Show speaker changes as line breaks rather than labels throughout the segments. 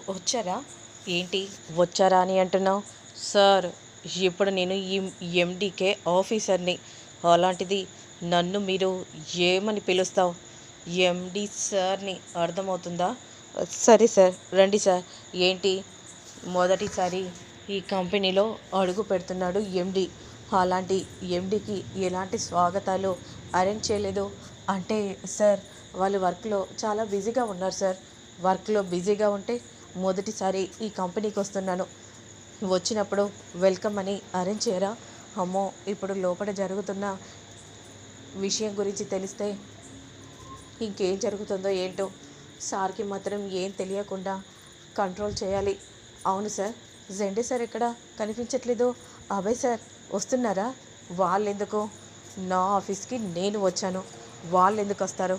వచ్చారా? ఏంటి వచ్చారా అని అంటున్నావు? సార్, ఇప్పుడు నేను ఎండీకే ఆఫీసర్ని. అలాంటిది నన్ను మీరు ఏమని పిలుస్తావు? ఎండి సార్ని, అర్థమవుతుందా? సరే సార్, రండి సార్. ఏంటి మొదటిసారి ఈ కంపెనీలో అడుగు పెడుతున్నాడు ఎండి. అలాంటి ఎండికి ఎలాంటి స్వాగతాలు అరేంజ్ చేయలేదు అంటే సార్, వాళ్ళు వర్క్లో చాలా బిజీగా ఉన్నారు సార్. వర్క్లో బిజీగా ఉంటే మొదటిసారి ఈ కంపెనీకి వస్తున్నాను. వచ్చినప్పుడు వెల్కమ్ అని అరేంజ్ చేయరా? అమ్మో, ఇప్పుడు లోపల జరుగుతున్న విషయం గురించి తెలిస్తే ఇంకేం జరుగుతుందో ఏంటో. సార్కి మాత్రం ఏం తెలియకుండా కంట్రోల్ చేయాలి. అవును సార్, జెండే సార్ ఎక్కడ కనిపించట్లేదు? అభయ్ సార్ వస్తున్నారా? వాళ్ళెందుకు నా ఆఫీస్కి నేను వచ్చాను, వాళ్ళెందుకు వస్తారు?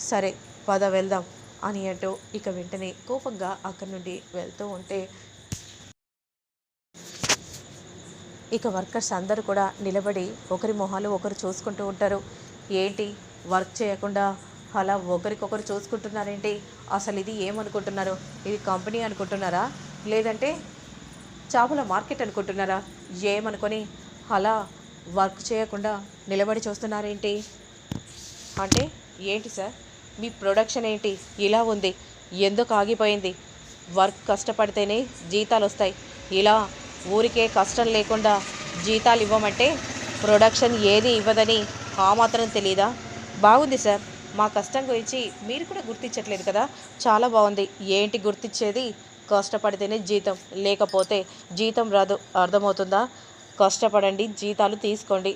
సరే పద వెళ్దాం అని అంటూ ఇక వెంటనే కోపంగా అక్కడి నుండి వెళ్తూ ఉంటే ఇక వర్కర్స్ అందరూ కూడా నిలబడి ఒకరి మొహాలు ఒకరు చూసుకుంటూ ఉంటారు. ఏంటి వర్క్ చేయకుండా అలా ఒకరికొకరు చూసుకుంటున్నారేంటి? అసలు ఇది ఏమనుకుంటున్నారు? ఇది కంపెనీ అనుకుంటున్నారా, లేదంటే చేపల మార్కెట్ అనుకుంటున్నారా? ఏమనుకొని అలా వర్క్ చేయకుండా నిలబడి చూస్తున్నారేంటి? అంటే ఏంటి సార్, మీ ప్రొడక్షన్ ఏంటి ఇలా ఉంది? ఎందుకు ఆగిపోయింది? వర్క్ కష్టపడితేనే జీతాలు వస్తాయి. ఇలా ఊరికే కష్టం లేకుండా జీతాలు ఇవ్వమంటే ప్రొడక్షన్ ఏది ఇవ్వదని ఆ మాత్రం తెలీదా? బాగుంది సార్, మా కష్టం గురించి మీరు కూడా గుర్తించట్లేదు కదా? చాలా బాగుంది. ఏంటి గుర్తించేది? కష్టపడితేనే జీతం, లేకపోతే జీతం రాదు, అర్థమవుతుందా? కష్టపడండి, జీతాలు తీసుకోండి.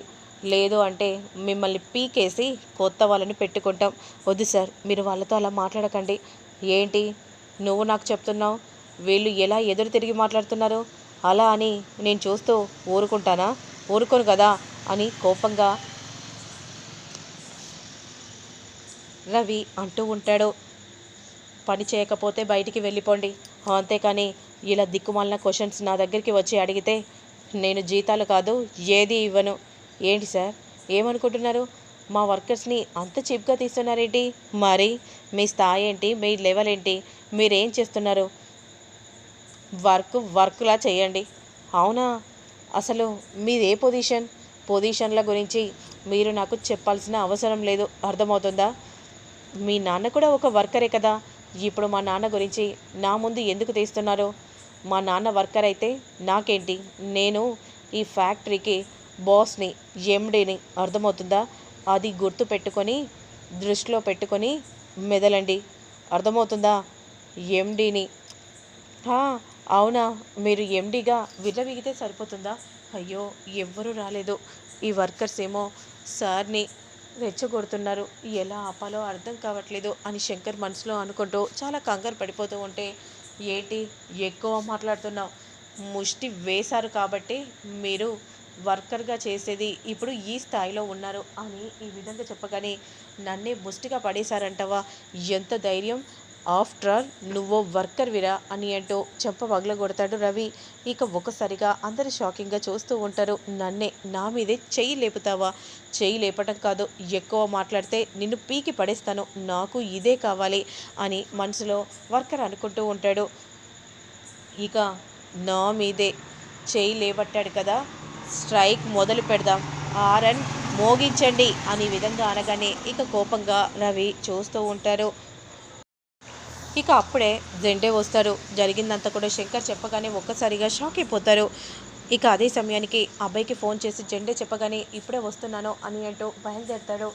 లేదు అంటే మిమ్మల్ని పీకేసి కొత్త వాళ్ళని పెట్టుకుంటాం. వద్దు సార్, మీరు వాళ్ళతో అలా మాట్లాడకండి. ఏంటి నువ్వు నాకు చెప్తున్నావు? వీళ్ళు ఎలా ఎదురు తిరిగి మాట్లాడుతున్నారు? అలా అని నేను చూస్తూ ఊరుకుంటానా? ఊరుకోను కదా అని కోపంగా రవి అంటూ ఉంటాడు. పని చేయకపోతే బయటికి వెళ్ళిపోండి, అంతేకాని ఇలా దిక్కుమాలిన క్వశ్చన్స్ నా దగ్గరికి వచ్చి అడిగితే నేను జీతాలు కాదు ఏది ఇవ్వను. ఏంటి సార్, ఏమనుకుంటున్నారు? మా వర్కర్స్ని అంత చీప్గా తీస్తున్నారేంటి? మరి మీ స్థాయి ఏంటి? మీ లెవెల్ ఏంటి? మీరేం చేస్తున్నారు? వర్క్లా చేయండి. అవునా? అసలు మీది ఏ పొజిషన్ల గురించి మీరు నాకు చెప్పాల్సిన అవసరం లేదు, అర్థమవుతుందా? మీ నాన్న కూడా ఒక వర్కరే కదా. ఇప్పుడు మా నాన్న గురించి నా ముందు ఎందుకు తీస్తున్నారు? మా నాన్న వర్కర్ అయితే నాకేంటి? నేను ఈ ఫ్యాక్టరీకి బాస్ని, ఎండీని, అర్థమవుతుందా? అది గుర్తు పెట్టుకొని దృష్టిలో పెట్టుకొని మెదలండి, అర్థమవుతుందా? ఎండీని. అవునా? మీరు ఎండీగా విర్రవీగితే సరిపోతుందా? అయ్యో, ఎవ్వరూ రాలేదు. ఈ వర్కర్స్ ఏమో సార్ని రెచ్చగొడుతున్నారు, ఎలా ఆపాలో అర్థం కావట్లేదు అని శంకర్ మనసులో అనుకుంటూ చాలా కంగారు పడిపోతూ ఉంటే, ఏంటి ఎక్కువ మాట్లాడుతున్నావు? ముష్టి వేశారు కాబట్టి మీరు వర్కర్గా చేసేది ఇప్పుడు ఈ స్థాయిలో ఉన్నారు అని ఈ విధంగా చెప్పగానే, నన్నే ముష్టిగా పడేశారంటవా? ఎంత ధైర్యం! ఆఫ్టర్ ఆల్ నువ్వు వర్కర్ విరా అని అంటూ చెంప పగలగొడతాడు రవి. ఇక ఒక్కసారిగా అందరు షాకింగ్గా చూస్తూ ఉంటారు. నన్నే నా మీదే చెయ్యి లేపుతావా? చెయ్యి లేపటం కాదు, ఎక్కువ మాట్లాడితే నిన్ను పీకి పడేస్తాను, నాకు ఇదే కావాలి అని మనసులో వర్కర్ అనుకుంటూ ఉంటాడు. ఇక నా మీదే చెయ్యి లేబట్టాడు కదా, స్ట్రైక్ మొదలు పెడదాం, ఆరన్ మోగించండి అని విధంగా అనగానే ఇక కోపంగా రవి చూస్తూ ఉంటారు. ఇక అప్పుడే జెండే వస్తారు. జరిగిందంతా కూడా శంకర్ చెప్పగానే ఒక్కసారిగా షాక్ అయిపోతారు. ఇక అదే సమయానికి అబ్బాయికి ఫోన్ చేసి జెండే చెప్పగానే ఇప్పుడే వస్తున్నాను అని అంటూ బయలుదేరుతాడు.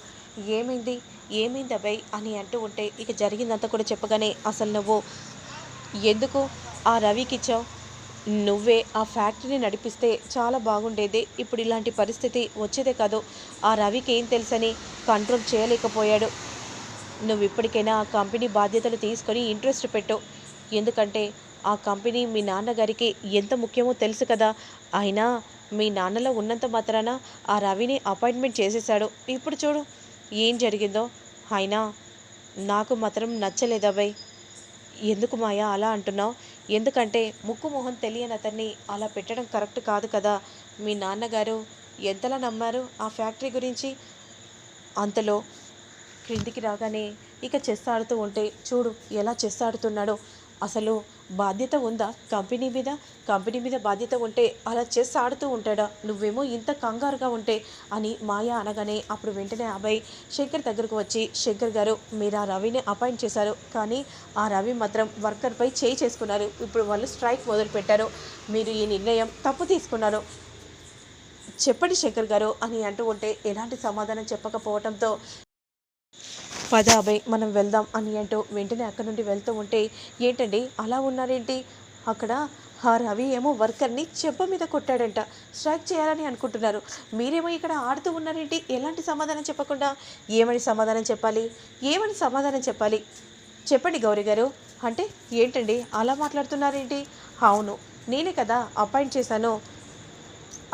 ఏమైంది? ఏమైంది అబ్బాయి అని అంటూ ఉంటే ఇక జరిగిందంతా కూడా చెప్పగానే, అసలు నువ్వు ఎందుకు ఆ రవికి ఇచ్చావు? నువ్వే ఆ ఫ్యాక్టరీ నడిపిస్తే చాలా బాగుండేది. ఇప్పుడు ఇలాంటి పరిస్థితి వచ్చేదే కాదు. ఆ రవికి ఏం తెలుసని కంట్రోల్ చేయలేకపోయాడు. నువ్వు ఇప్పటికైనా ఆ కంపెనీ బాధ్యతలు తీసుకొని ఇంట్రెస్ట్ పెట్టు. ఎందుకంటే ఆ కంపెనీ మీ నాన్నగారికి ఎంత ముఖ్యమో తెలుసు కదా. అయినా మీ నాన్నలో ఉన్నంత మాత్రాన ఆ రవిని అపాయింట్మెంట్ చేసేసాడు. ఇప్పుడు చూడు ఏం జరిగిందో. అయినా నాకు మాత్రం నచ్చలేదు అబ్బాయి. ఎందుకు మాయా అలా అంటున్నావు? ఎందుకంటే ముక్కు మొహం తెలియని అతన్ని అలా పెట్టడం కరెక్ట్ కాదు కదా. మీ నాన్నగారు ఎంతలా నమ్మారు ఆ ఫ్యాక్టరీ గురించి. అంతలో క్రిందికి రాగానే ఇక చెస్ ఆడుతూ ఉంటే చూడు ఎలా చెస్ ఆడుతున్నాడో. అసలు బాధ్యత ఉందా కంపెనీ మీద? కంపెనీ మీద బాధ్యత ఉంటే అలా చెస్ ఆడుతూ ఉంటాడా? నువ్వేమో ఇంత కంగారుగా ఉంటే అని మాయ అనగానే అప్పుడు వెంటనే అభయ్ శంకర్ దగ్గరకు వచ్చి, శంకర్ గారు మీరు ఆ రవిని అపాయింట్ చేశారు, కానీ ఆ రవి మాత్రం వర్కర్పై చేయి చేసుకున్నారు. ఇప్పుడు వాళ్ళు స్ట్రైక్ మొదలుపెట్టారు. మీరు ఈ నిర్ణయం తప్పు తీసుకున్నారు. చెప్పండి శంకర్ గారు అని అంటూ ఉంటే ఎలాంటి సమాధానం చెప్పకపోవడంతో పద అభయ్ మనం వెళ్దాం అని అంటూ వెంటనే అక్కడి నుండి వెళ్తూ ఉంటే, ఏంటండి అలా ఉన్నారేంటి? అక్కడ ఆ రవి ఏమో వర్కర్ని చెంప మీద కొట్టాడంట. స్ట్రైక్ చేయాలని అనుకుంటున్నారు. మీరేమో ఇక్కడ ఆడుతూ ఉన్నారేంటి? ఎలాంటి సమాధానం చెప్పకుండా? ఏమని సమాధానం చెప్పాలి? ఏమని సమాధానం చెప్పాలి? చెప్పండి గౌరీ గారు. అంటే ఏంటండి అలా మాట్లాడుతున్నారేంటి? అవును, నేనే కదా అపాయింట్ చేశాను.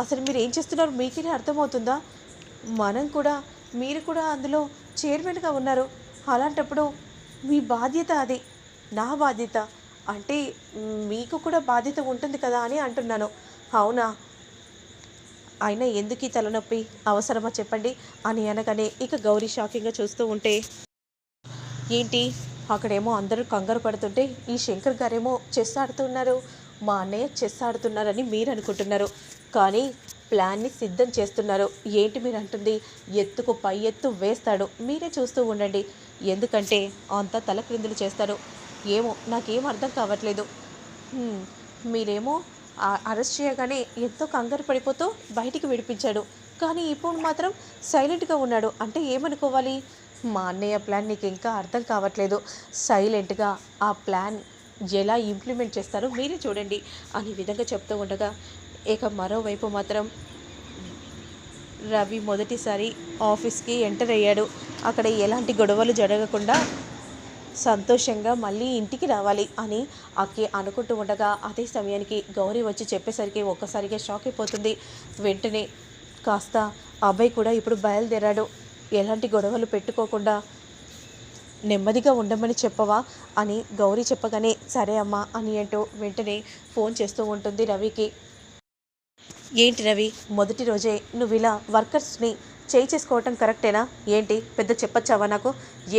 అసలు మీరు ఏం చేస్తున్నారు మీకే అర్థమవుతుందా? మనం కూడా మీరు కూడా అందులో చైర్మన్గా ఉన్నారు. అలాంటప్పుడు మీ బాధ్యత అది. నా బాధ్యత అంటే మీకు కూడా బాధ్యత ఉంటుంది కదా అని అంటున్నాను. అవునా? అయినా ఎందుకు ఈ తలనొప్పి? అవసరమా చెప్పండి అని అనగానే ఇక గౌరీ షాకింగ్గా చూస్తూ ఉంటే, ఏంటి అక్కడేమో అందరూ కంగారు పడుతుంటే ఈ శంకర్ గారేమో చెస్ ఆడుతున్నారు. మా అన్నయ్య చెస్ ఆడుతున్నారని మీరు అనుకుంటున్నారు, కానీ ప్లాన్ని సిద్ధం చేస్తున్నారు. ఏంటి మీరు అంటుంది? ఎత్తుకు పై ఎత్తు వేస్తాడు. మీరే చూస్తూ ఉండండి. ఎందుకంటే అంతా తలక్రిందులు చేస్తారు. ఏమో నాకేం అర్థం కావట్లేదు. హ్మ్. మీరేమో అరెస్ట్ చేయగానే ఎంతో కంగారు పడిపోతూ బయటికి విడిపించాడు. కానీ ఇప్పుడు మాత్రం సైలెంట్‌గా ఉన్నాడు. అంటే ఏమనుకోవాలి? మా అన్నయ్య ప్లాన్ నీకు ఇంకా అర్థం కావట్లేదు. సైలెంట్‌గా ఆ ప్లాన్ ఎలా ఇంప్లిమెంట్ చేస్తారో మీరే చూడండి అనే విధంగా చెప్తూ ఉండగా, ఇక మరోవైపు మాత్రం రవి మొదటిసారి ఆఫీస్‌కి ఎంటర్ అయ్యాడు. అక్కడ ఎలాంటి గొడవలు జరగకుండా సంతోషంగా మళ్ళీ ఇంటికి రావాలి అని అక్కి అనుకుంటూ ఉండగా, అదే సమయానికి గౌరీ వచ్చి చెప్పేసరికి ఒక్కసారిగా షాక్ అయిపోతుంది. వెంటనే కాస్త అబ్బాయి కూడా ఇప్పుడు బయలుదేరాడు. ఎలాంటి గొడవలు పెట్టుకోకుండా నెమ్మదిగా ఉండమని చెప్పవా అని గౌరీ చెప్పగానే, సరే అమ్మా అని అంటూ వెంటనే ఫోన్ చేస్తూ ఉంటుంది రవికి. ఏంటి రవి, మొదటి రోజే నువ్వు ఇలా వర్కర్స్ని చేయి చేసుకోవటం కరెక్టేనా? ఏంటి పెద్ద చెప్పచ్చావా నాకు?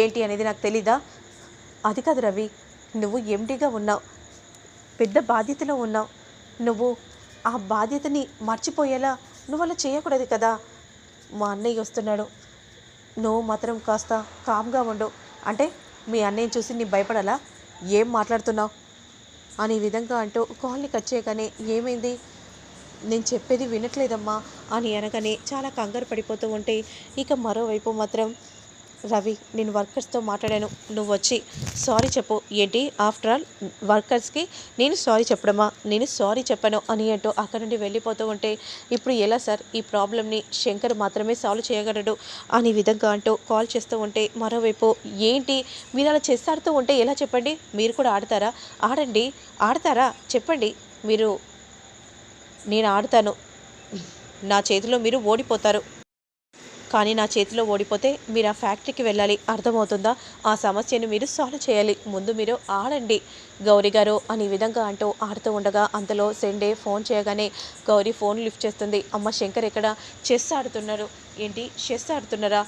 ఏంటి అనేది నాకు తెలీదా? అది కాదు రవి, నువ్వు ఎండీగా ఉన్నావు, పెద్ద బాధ్యతలో ఉన్నావు. నువ్వు ఆ బాధ్యతని మర్చిపోయేలా నువ్వు అలా చేయకూడదు కదా. మా అన్నయ్య వస్తున్నాడు, నువ్వు మాత్రం కాస్త కామ్గా ఉండు. అంటే మీ అన్నయ్యని చూసి నీ భయపడాలా? ఏం మాట్లాడుతున్నావు అనే విధంగా అంటూ కాల్ని కట్ చేయగానే, ఏమైంది నేను చెప్పేది వినట్లేదమ్మా అని అనగానే చాలా కంగారు పడిపోతూ ఉంటే, ఇక మరోవైపు మాత్రం రవి నేను వర్కర్స్తో మాట్లాడాను, నువ్వు వచ్చి సారీ చెప్పు. ఏంటి ఆఫ్టర్ ఆల్ వర్కర్స్కి నేను సారీ చెప్పడమా? నేను సారీ చెప్పను అని అంటూ అక్కడ నుండి వెళ్ళిపోతూ ఉంటే, ఇప్పుడు ఎలా సార్ ఈ ప్రాబ్లమ్ని శంకర్ మాత్రమే సాల్వ్ చేయగలడు అనే విధంగా అంటూ కాల్ చేస్తూ ఉంటే, మరోవైపు ఏంటి మీరు అలా చెస్ ఆడుతూ ఉంటే ఎలా చెప్పండి? మీరు కూడా ఆడతారా? ఆడండి. ఆడతారా చెప్పండి. మీరు నేను ఆడతాను, నా చేతిలో మీరు ఓడిపోతారు. కానీ నా చేతిలో ఓడిపోతే మీరు ఆ ఫ్యాక్టరీకి వెళ్ళాలి, అర్థమవుతుందా? ఆ సమస్యను మీరు సాల్వ్ చేయాలి. ముందు మీరు ఆడండి గౌరీ గారు అనే విధంగా అంటూ ఆడుతూ ఉండగా, అంతలో సెండే ఫోన్ చేయగానే గౌరీ ఫోన్ లిఫ్ట్ చేస్తుంది. అమ్మ శంకర్ ఎక్కడ? చెస్ ఆడుతున్నారు. ఏంటి చెస్ ఆడుతున్నారా?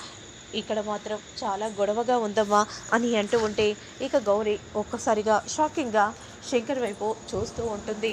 ఇక్కడ మాత్రం చాలా గొడవగా ఉందమ్మా అని అంటూ ఉంటే, ఇక గౌరీ ఒక్కసారిగా షాకింగ్గా శంకర్ వైపు చూస్తూ ఉంటుంది.